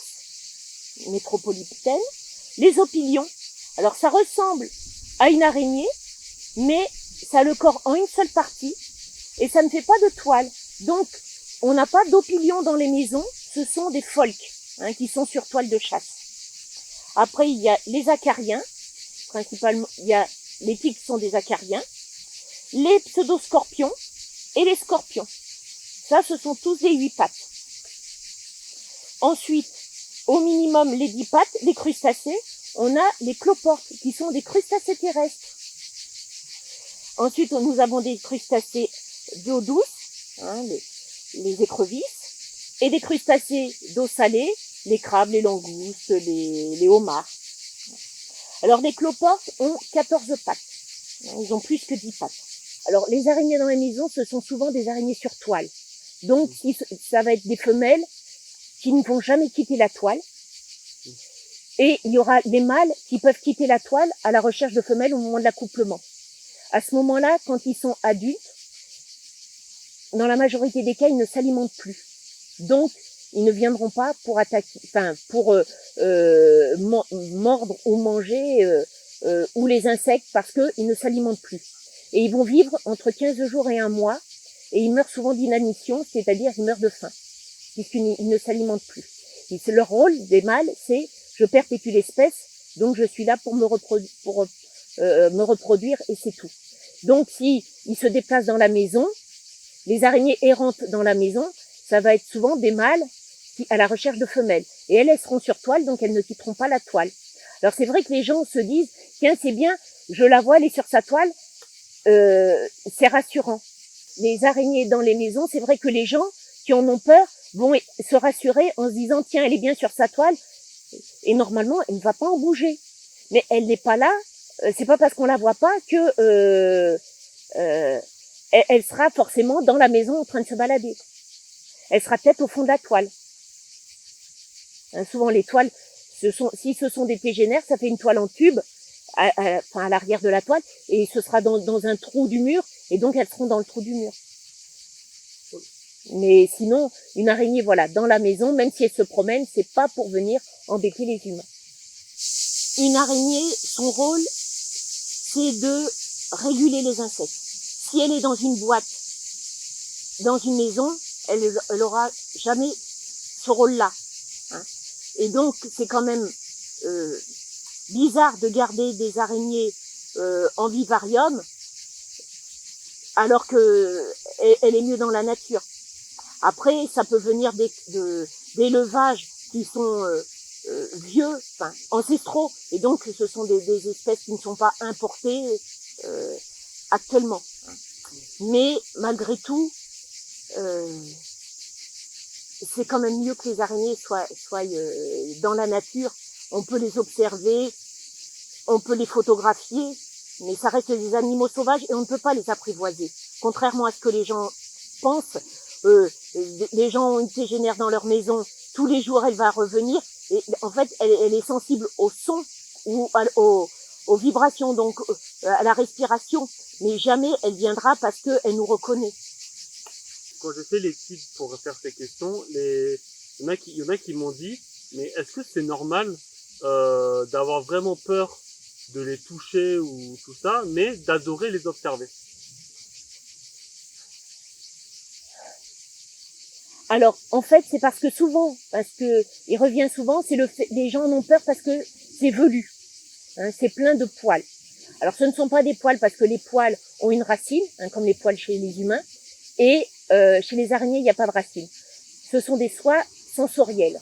métropolitaine, les opilions. Alors ça ressemble à une araignée, mais ça a le corps en une seule partie et ça ne fait pas de toile. Donc on n'a pas d'opilions dans les maisons, ce sont des pholques qui sont sur toile de chasse. Après il y a les acariens, principalement il y a les tigres qui sont des acariens, les pseudoscorpions et les scorpions. Ça, ce sont tous des 8 pattes. Ensuite, au minimum les 10 pattes, les crustacés, on a les cloportes qui sont des crustacés terrestres. Ensuite, nous avons des crustacés d'eau douce, les écrevisses, et des crustacés d'eau salée, les crabes, les langoustes, les homards. Alors, les cloportes ont 14 pattes. Ils ont plus que 10 pattes. Alors, les araignées dans les maisons, ce sont souvent des araignées sur toile. Donc, ça va être des femelles qui ne vont jamais quitter la toile. Et il y aura des mâles qui peuvent quitter la toile à la recherche de femelles au moment de l'accouplement. À ce moment-là, quand ils sont adultes, dans la majorité des cas, ils ne s'alimentent plus. Donc, ils ne viendront pas pour attaquer, mordre ou manger ou les insectes parce qu'ils ne s'alimentent plus. Et ils vont vivre entre 15 jours et 1 mois et ils meurent souvent d'inanition, c'est-à-dire ils meurent de faim, puisqu'ils ne s'alimentent plus. Et leur rôle des mâles, c'est je perpétue l'espèce, donc je suis là pour me reproduire et c'est tout. Donc si ils se déplacent dans la maison, les araignées errantes dans la maison, ça va être souvent des mâles à la recherche de femelles. Et elles seront sur toile, donc elles ne quitteront pas la toile. Alors c'est vrai que les gens se disent, tiens c'est bien, je la vois, elle est sur sa toile, c'est rassurant. Les araignées dans les maisons, c'est vrai que les gens qui en ont peur vont se rassurer en se disant, tiens elle est bien sur sa toile, et normalement elle ne va pas en bouger. Mais elle n'est pas là, c'est pas parce qu'on la voit pas que elle sera forcément dans la maison en train de se balader. Elle sera peut-être au fond de la toile. Souvent les toiles, si ce sont des tégénaires, ça fait une toile en tube à l'arrière de la toile et ce sera dans un trou du mur et donc elles seront dans le trou du mur. Mais sinon, une araignée, voilà, dans la maison, même si elle se promène, c'est pas pour venir embêter les humains. Une araignée, son rôle, c'est de réguler les insectes. Si elle est dans une boîte, dans une maison, elle aura jamais ce rôle-là. Et donc, c'est quand même bizarre de garder des araignées en vivarium alors que elle est mieux dans la nature. Après, ça peut venir d'élevages qui sont vieux, ancestraux, et donc ce sont des espèces qui ne sont pas importées actuellement. Mais malgré tout, c'est quand même mieux que les araignées soient dans la nature. On peut les observer, on peut les photographier, mais ça reste des animaux sauvages et on ne peut pas les apprivoiser. Contrairement à ce que les gens pensent, les gens ont une tégénaire dans leur maison, tous les jours elle va revenir. Et en fait, elle est sensible au son ou aux vibrations, donc à la respiration. Mais jamais elle viendra parce qu'elle nous reconnaît. Quand j'ai fait l'étude pour faire ces questions, il y en a qui m'ont dit, mais est-ce que c'est normal d'avoir vraiment peur de les toucher ou tout ça, mais d'adorer les observer? Alors, en fait, c'est parce que il revient souvent, c'est les gens en ont peur parce que c'est velu, hein, c'est plein de poils. Alors, ce ne sont pas des poils parce que les poils ont une racine, hein, comme les poils chez les humains, et chez les araignées, il n'y a pas de racine. Ce sont des soies sensorielles.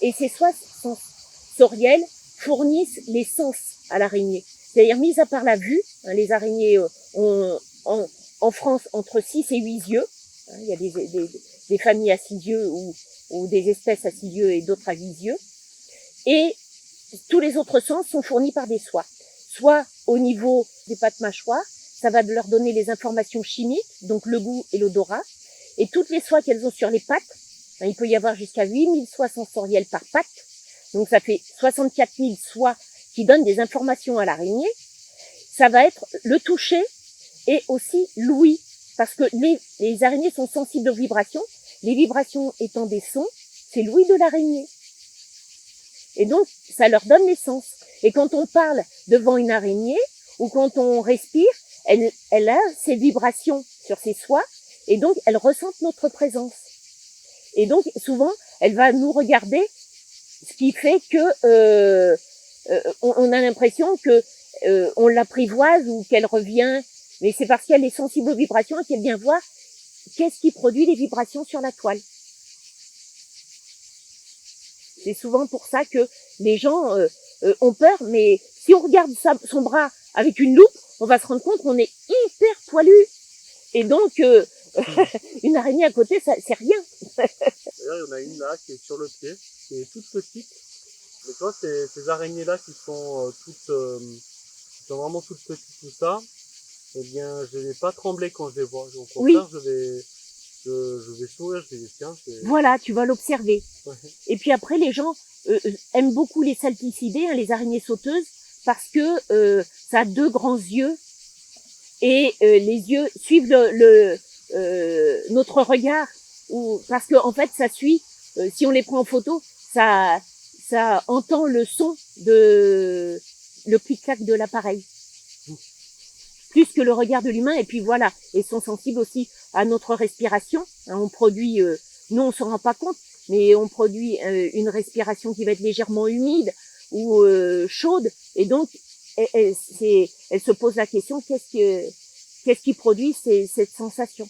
Et ces soies sensorielles fournissent les sens à l'araignée. C'est-à-dire, mis à part la vue, hein, les araignées ont en France entre 6 et 8 yeux. Hein, il y a des familles à 6 yeux ou des espèces à 6 yeux et d'autres à 8 yeux. Et tous les autres sens sont fournis par des soies. Soit au niveau des pattes mâchoires, ça va leur donner les informations chimiques, donc le goût et l'odorat. Et toutes les soies qu'elles ont sur les pattes, hein, il peut y avoir jusqu'à 8000 soies sensorielles par patte. Donc ça fait 64 000 soies qui donnent des informations à l'araignée. Ça va être le toucher et aussi l'ouïe. Parce que les araignées sont sensibles aux vibrations. Les vibrations étant des sons, c'est l'ouïe de l'araignée. Et donc, ça leur donne les sens. Et quand on parle devant une araignée, ou quand on respire, elle a ces vibrations sur ses soies, et donc elle ressent notre présence. Et donc, souvent, elle va nous regarder, ce qui fait que on a l'impression que on l'apprivoise ou qu'elle revient. Mais c'est parce qu'elle est sensible aux vibrations et qu'elle vient voir qu'est-ce qui produit les vibrations sur la toile. C'est souvent pour ça que les gens ont peur, mais si on regarde son bras avec une loupe, on va se rendre compte qu'on est hyper poilu. Et donc, une araignée à côté, c'est rien. D'ailleurs, il y en a une là qui est sur le pied, qui est toute petite. Mais tu vois, ces araignées-là qui sont qui sont vraiment toutes petites, tout ça, eh bien, je vais pas trembler quand je les vois. Au contraire, Oui. je vais sourire, je vais dire, tiens, Voilà, tu vas l'observer. Ouais. Et puis après, les gens aiment beaucoup les salticidés, hein, les araignées sauteuses, parce que ça a 2 grands yeux et les yeux suivent notre regard, parce que en fait, ça suit. Si on les prend en photo, ça entend le son de le clic-clac de l'appareil, plus que le regard de l'humain. Et puis voilà, ils sont sensibles aussi à notre respiration. Hein, on produit, nous on se rend pas compte, mais on produit une respiration qui va être légèrement humide ou chaude, et donc elle se pose la question, qu'est-ce qui produit cette sensation.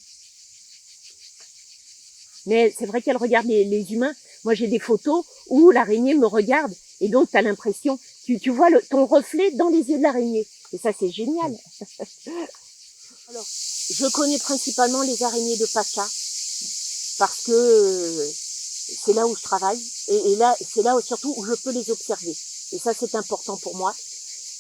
Mais c'est vrai qu'elle regarde les humains. Moi j'ai des photos où l'araignée me regarde, et donc tu as l'impression, tu vois ton reflet dans les yeux de l'araignée. Et ça, c'est génial. Alors, je connais principalement les araignées de Pacha, parce que c'est là où je travaille, et là, c'est là surtout où je peux les observer. Et ça, c'est important pour moi.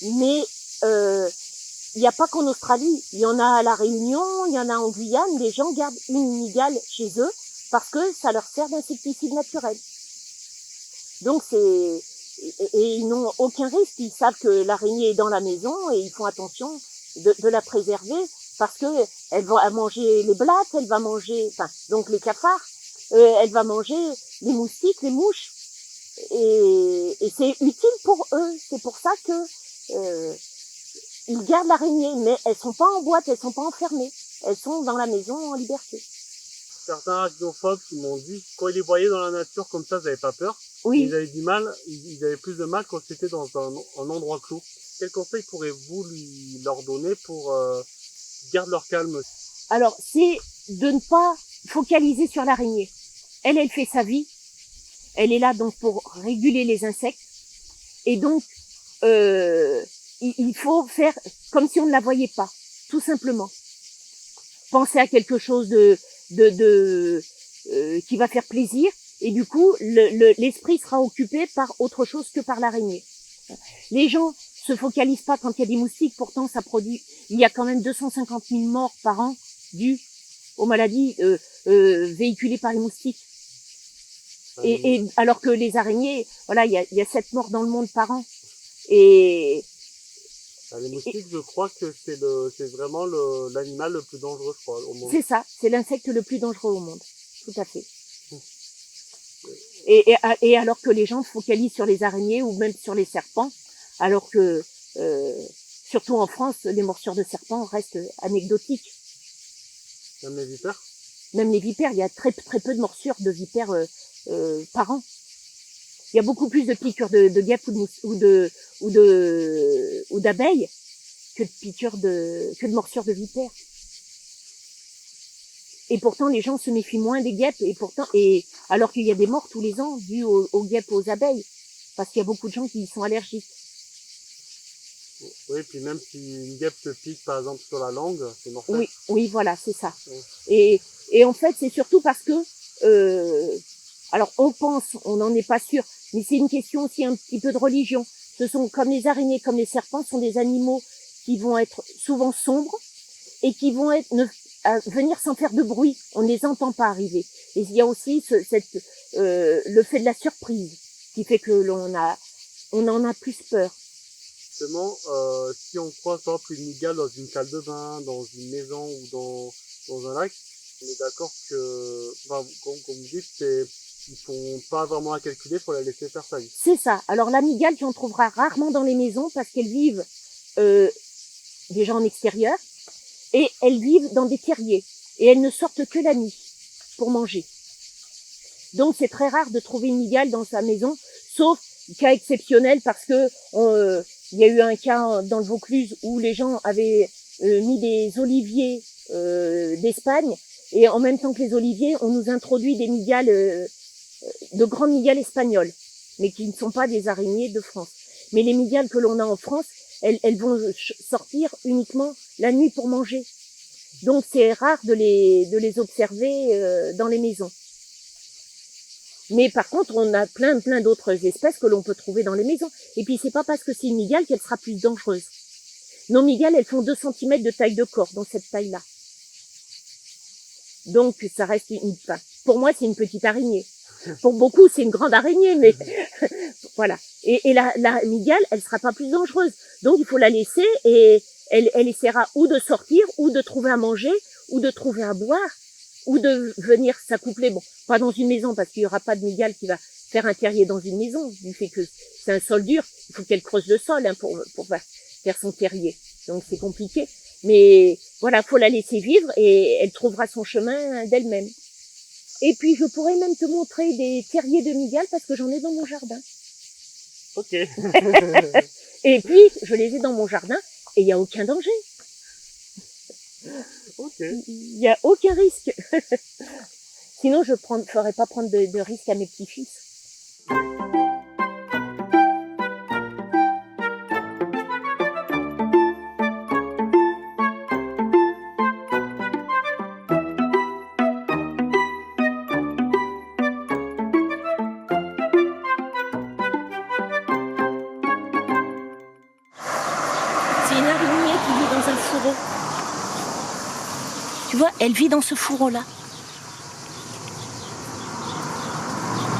Mais il n'y a pas qu'en Australie, il y en a à La Réunion, il y en a en Guyane. Les gens gardent une mygale chez eux parce que ça leur sert d'insecticide naturel. Donc et ils n'ont aucun risque, ils savent que l'araignée est dans la maison et ils font attention de la préserver, parce que elle va manger les blattes, elle va manger, donc les cafards, elle va manger les moustiques, les mouches, et c'est utile pour eux. C'est pour ça que ils gardent l'araignée, mais elles sont pas en boîte, elles sont pas enfermées, elles sont dans la maison en liberté. Certains arachnophobes qui m'ont dit, quand ils les voyaient dans la nature comme ça, ils n'avaient pas peur. Oui. Ils avaient du mal, ils avaient plus de mal quand c'était dans un endroit clos. Quel conseil pourrez-vous leur donner pour qu'ils gardent leur calme? Alors, c'est de ne pas focaliser sur l'araignée. Elle fait sa vie. Elle est là donc pour réguler les insectes. Et donc, il faut faire comme si on ne la voyait pas, tout simplement. Penser à quelque chose qui va faire plaisir, et du coup l'esprit sera occupé par autre chose que par l'araignée. Les gens se focalisent pas quand il y a des moustiques, pourtant ça produit, il y a quand même 250 000 morts par an dues aux maladies véhiculées par les moustiques. Et alors que les araignées, voilà, il y a 7 morts dans le monde par an. Et les moustiques, je crois que c'est vraiment l'animal le plus dangereux, je crois, au monde. c'est ça, c'est l'insecte le plus dangereux au monde, tout à fait. Et alors que les gens se focalisent sur les araignées ou même sur les serpents, alors que surtout en France, les morsures de serpents restent anecdotiques. Même les vipères? Même les vipères, il y a très peu de morsures de vipères par an. Il y a beaucoup plus de piqûres de guêpes ou d'abeilles que de piqûres que de morsures de vipères. Et pourtant, les gens se méfient moins des guêpes, alors qu'il y a des morts tous les ans dues aux guêpes, aux abeilles, parce qu'il y a beaucoup de gens qui y sont allergiques. Oui, puis même si une guêpe te pique, par exemple, sur la langue, c'est mortel. Oui, voilà, c'est ça. Oui. Et en fait, c'est surtout parce que, alors on pense, on n'en est pas sûr, mais c'est une question aussi un petit peu de religion. Ce sont, comme les araignées, comme les serpents, sont des animaux qui vont être souvent sombres et qui vont venir sans faire de bruit. On ne les entend pas arriver. Et il y a aussi le fait de la surprise qui fait que on en a plus peur. Justement, si on croise par exemple une mygale dans une salle de bain, dans une maison ou dans un lac, on est d'accord que, comme vous dites, ils font pas vraiment à calculer, faut la laisser faire sa vie. C'est ça. Alors la mygale, tu en trouveras rarement dans les maisons parce qu'elles vivent déjà en extérieur et elles vivent dans des terriers et elles ne sortent que la nuit pour manger. Donc c'est très rare de trouver une mygale dans sa maison, sauf cas exceptionnel parce que il y a eu un cas dans le Vaucluse où les gens avaient mis des oliviers d'Espagne et en même temps que les oliviers, on nous introduit des mygales, de grandes mygales espagnoles, mais qui ne sont pas des araignées de France. Mais les mygales que l'on a en France, elles vont sortir uniquement la nuit pour manger. Donc c'est rare de les observer dans les maisons. Mais par contre, on a plein d'autres espèces que l'on peut trouver dans les maisons. Et puis c'est pas parce que c'est une mygale qu'elle sera plus dangereuse. Nos mygales, elles font 2 cm de taille de corps, dans cette taille-là. Donc ça reste pour moi, c'est une petite araignée. Pour beaucoup, c'est une grande araignée, mais voilà. Et la mygale, elle sera pas plus dangereuse. Donc il faut la laisser et elle essaiera ou de sortir, ou de trouver à manger, ou de trouver à boire, ou de venir s'accoupler. Bon, pas dans une maison, parce qu'il y aura pas de mygale qui va faire un terrier dans une maison, du fait que c'est un sol dur. Il faut qu'elle creuse le sol pour faire son terrier. Donc c'est compliqué. Mais voilà, faut la laisser vivre et elle trouvera son chemin d'elle-même. Et puis je pourrais même te montrer des terriers de mygale parce que j'en ai dans mon jardin. Ok. Et puis je les ai dans mon jardin et il n'y a aucun danger. Ok. Il n'y a aucun risque. Sinon je ferais pas prendre de risque à mes petits-fils. C'est une araignée qui vit dans un fourreau. Tu vois, elle vit dans ce fourreau-là.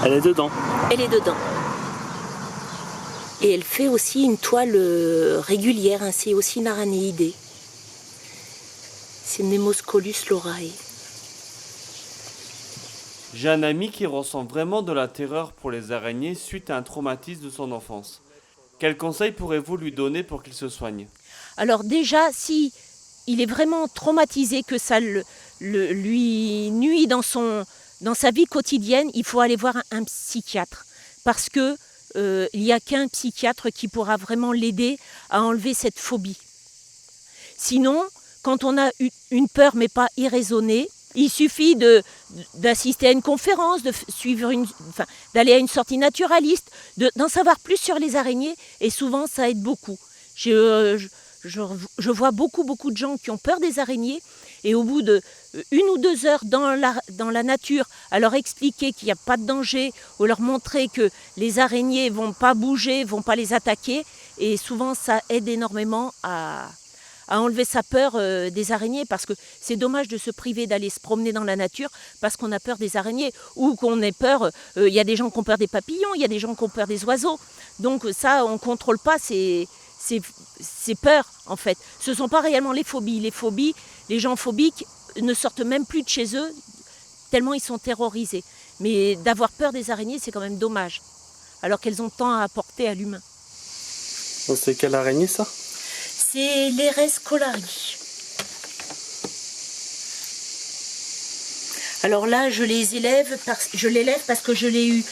Elle est dedans. Elle est dedans. Et elle fait aussi une toile régulière, hein, c'est aussi une aranéidée. C'est Nemoscolus lorae. J'ai un ami qui ressent vraiment de la terreur pour les araignées suite à un traumatisme de son enfance. Quels conseils pourrez-vous lui donner pour qu'il se soigne ? Alors déjà, si il est vraiment traumatisé, que ça lui nuit dans sa vie quotidienne, il faut aller voir un psychiatre. Parce que il n'y a qu'un psychiatre qui pourra vraiment l'aider à enlever cette phobie. Sinon, quand on a une peur mais pas irraisonnée, il suffit d'assister à une conférence, d'aller à une sortie naturaliste, d'en savoir plus sur les araignées, et souvent ça aide beaucoup. Je vois beaucoup de gens qui ont peur des araignées, et au bout de 1 ou 2 heures dans la nature, à leur expliquer qu'il n'y a pas de danger, ou leur montrer que les araignées vont pas bouger, vont pas les attaquer, et souvent ça aide énormément à à enlever sa peur des araignées, parce que c'est dommage de se priver d'aller se promener dans la nature parce qu'on a peur des araignées, ou qu'on ait peur, il y a des gens qui ont peur des papillons, il y a des gens qui ont peur des oiseaux, donc ça on ne contrôle pas ces peurs en fait. Ce ne sont pas réellement les phobies, les gens phobiques ne sortent même plus de chez eux tellement ils sont terrorisés, mais d'avoir peur des araignées c'est quand même dommage, alors qu'elles ont tant à apporter à l'humain. C'est quelle araignée ça? C'est l'Aeres cholari. Alors là, je l'élève parce que je l'ai eu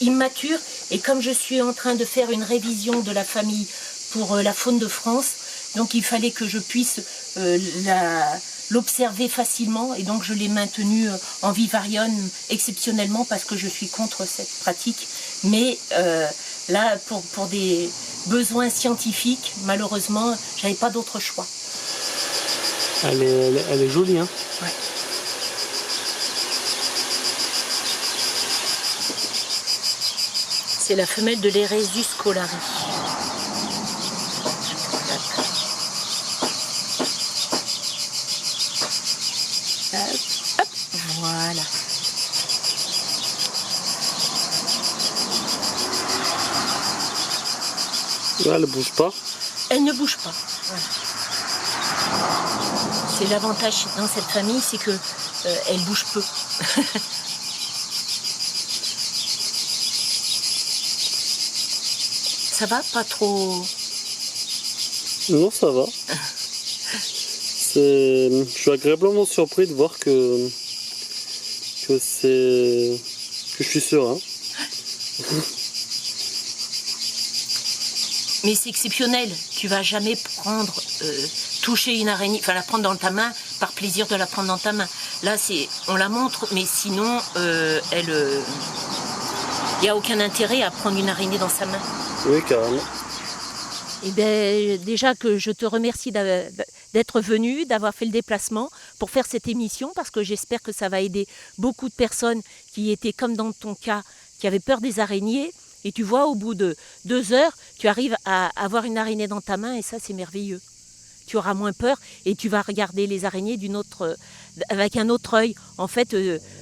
immature, et comme je suis en train de faire une révision de la famille pour la faune de France, donc il fallait que je puisse l'observer facilement, et donc je l'ai maintenu en vivarium exceptionnellement parce que je suis contre cette pratique. Mais là, pour des besoins scientifiques, malheureusement, j'avais pas d'autre choix. Elle est jolie, hein? Ouais. C'est la femelle de l'Eresus cholari. Hop, voilà. Elle ne bouge pas. Elle ne bouge pas. Voilà. C'est l'avantage dans cette famille, c'est que elle bouge peu. Ça va, pas trop? Non, ça va. Je suis agréablement surpris de voir que je suis serein. Mais c'est exceptionnel. Tu vas jamais toucher une araignée, enfin la prendre dans ta main par plaisir de la prendre dans ta main. Là, on la montre, mais sinon, il n'y a aucun intérêt à prendre une araignée dans sa main. Oui, carrément. Eh bien, déjà que je te remercie d'être venu, d'avoir fait le déplacement pour faire cette émission, parce que j'espère que ça va aider beaucoup de personnes qui étaient comme dans ton cas, qui avaient peur des araignées. Et tu vois, au bout de 2 heures, tu arrives à avoir une araignée dans ta main, et ça, c'est merveilleux. Tu auras moins peur et tu vas regarder les araignées avec un autre œil. En fait,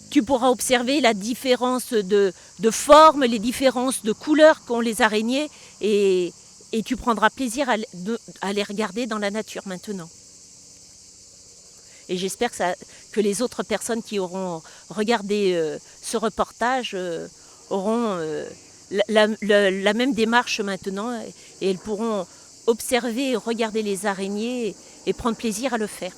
tu pourras observer la différence de forme, les différences de couleurs qu'ont les araignées, et tu prendras plaisir à les regarder dans la nature maintenant. Et j'espère que les autres personnes qui auront regardé ce reportage auront la même démarche maintenant, et elles pourront observer et regarder les araignées et prendre plaisir à le faire.